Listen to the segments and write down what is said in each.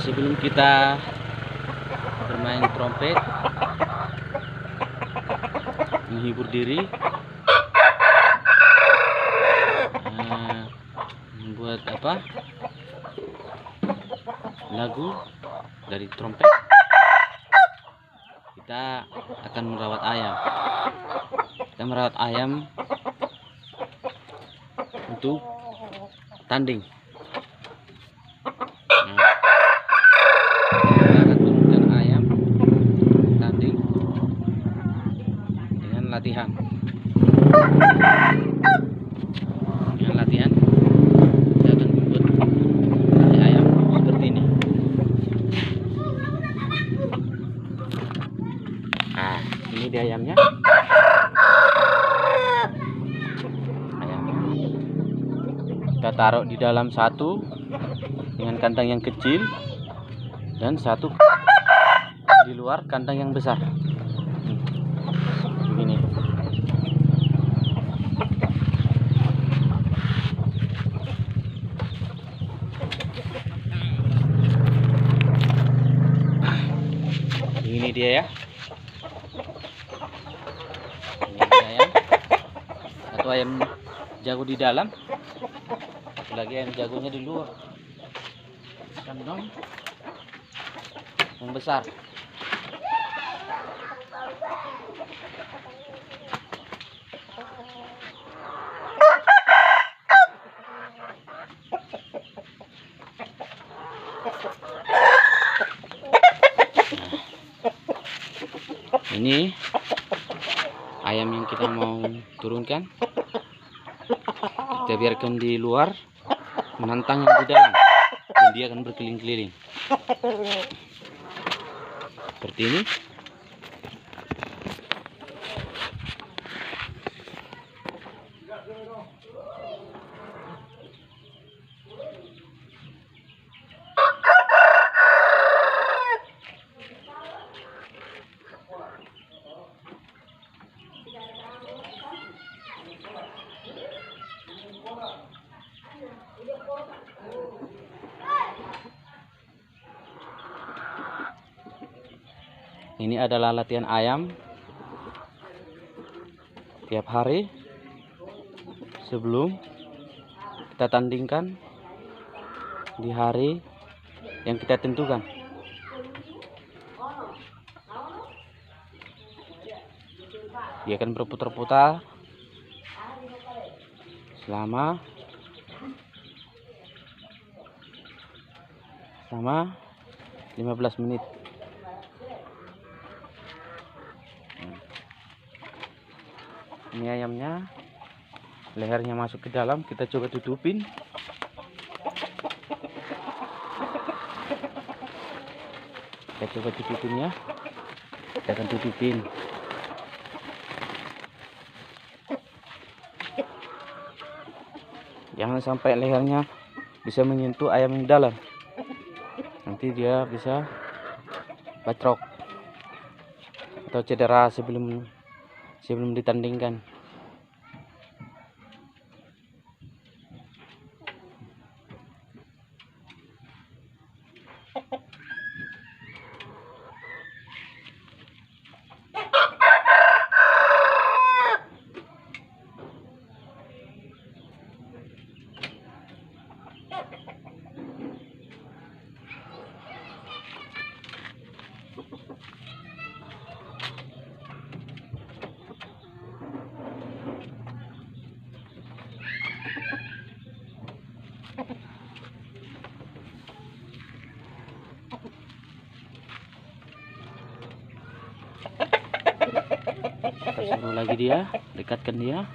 Sebelum kita bermain trompet, menghibur diri, membuat lagu dari trompet, kita akan merawat ayam. Kita merawat ayam untuk tanding. Kita akan turunkan ayam tanding dengan latihan. Kita akan membuat ayam seperti ini. Ini dia ayamnya. Kita taruh di dalam satu dengan kandang yang kecil dan satu di luar kandang yang besar. Begini. Ini dia ya. Ini dia ayam. Satu ayam jago di dalam, satu lagi ayam jagonya di luar. Kandang yang besar. Ini ayam yang kita mau turunkan. Kita biarkan di luar menantang yang di dalam, dan dia akan berkeliling-keliling seperti ini. Ini adalah latihan ayam tiap hari sebelum kita tandingkan di hari yang kita tentukan. Dia akan berputar-putar selama 15 menit. Ini ayamnya, lehernya masuk ke dalam, kita coba tutupin. Kita coba tutupin ya. Kita akan tutupin. Jangan sampai lehernya bisa menyentuh ayam yang dalam. Nanti dia bisa bacrok atau cedera sebelum ditandingkan. Kita suruh lagi dia, dekatkan dia.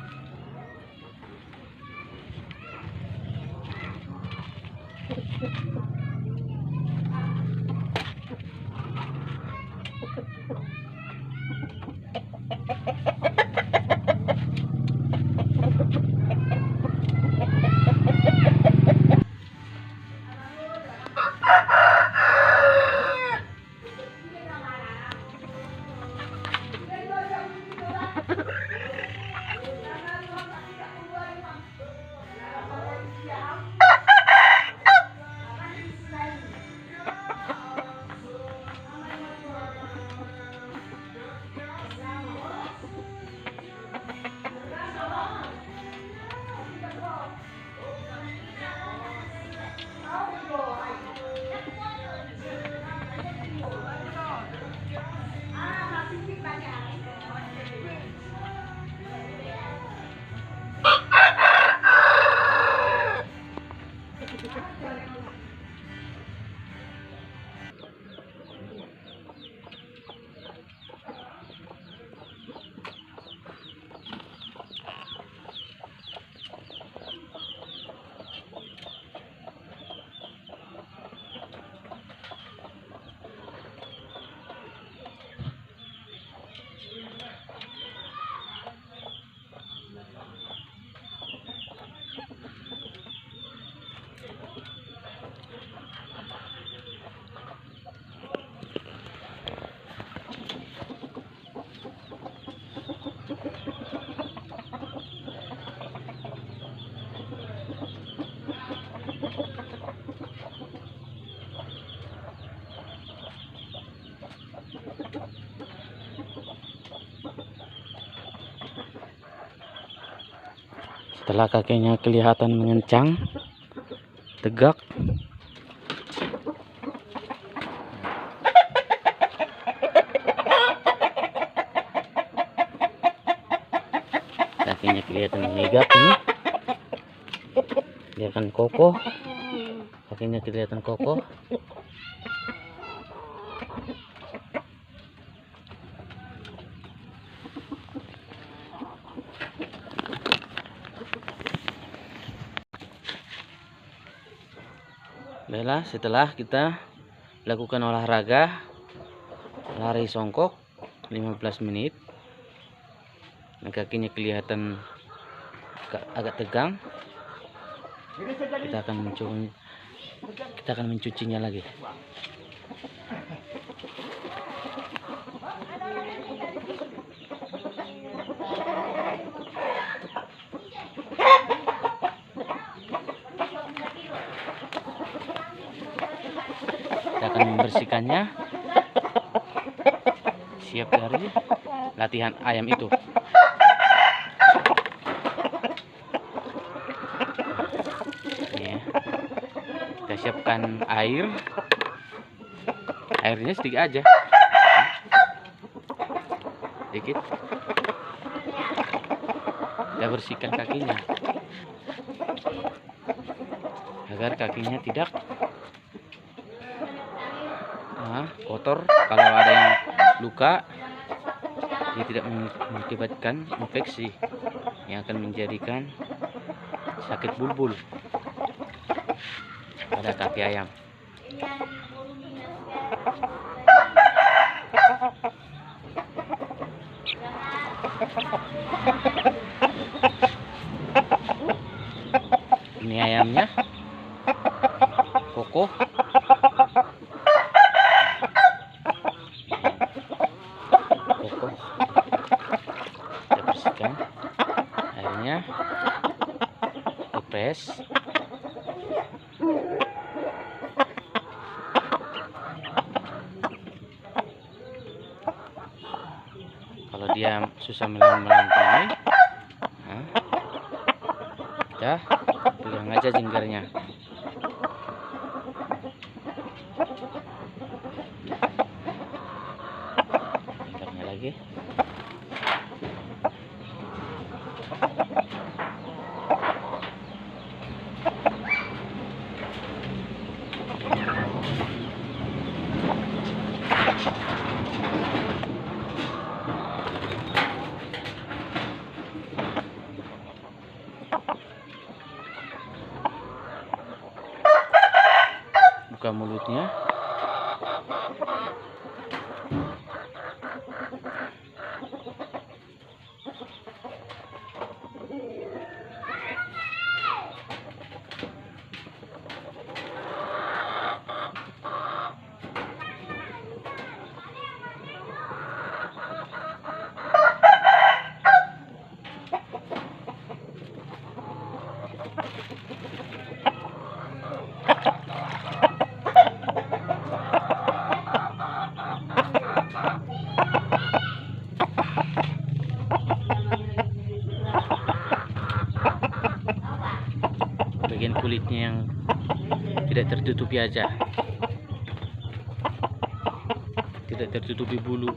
Setelah kakinya kelihatan mengencang, tegak, kakinya kelihatan menegak ini, dia akan kokoh, kakinya kelihatan kokoh. Baiklah, setelah kita lakukan olahraga lari songkok 15 menit, kakinya kelihatan agak tegang, kita akan mencucinya lagi. Kita akan membersihkannya, siap dari latihan ayam itu. Ya. Kita siapkan airnya sedikit aja, sedikit. Kita bersihkan kakinya agar kakinya tidak kotor. Kalau ada yang luka, dia tidak mengakibatkan infeksi yang akan menjadikan sakit bulbul pada kaki ayam. Ini ayamnya kokoh. Kita bersihkan airnya, dipres. Kalau dia susah melawan ini, kita pegang aja jenggernya. Jenggernya lagi. Buka mulutnya. Bagian kulitnya yang tidak tertutupi aja, tidak tertutupi bulu.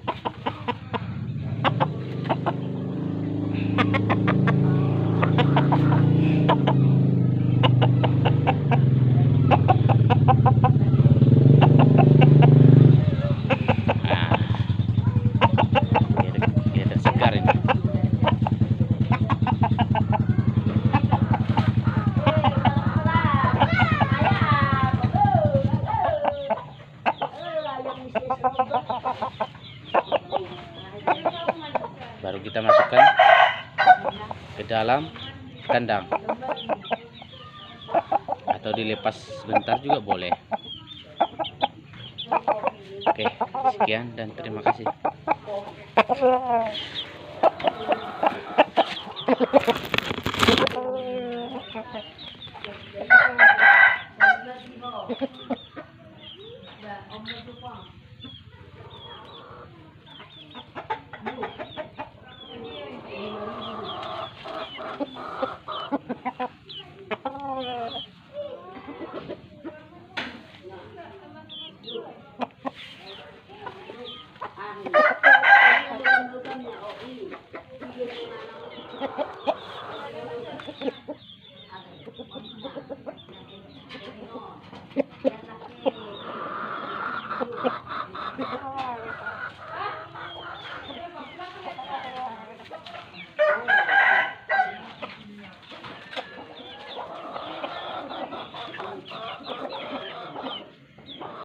Dia segar ini. Baru kita masukkan ke dalam kandang, atau dilepas sebentar juga boleh. Oke, sekian dan terima kasih.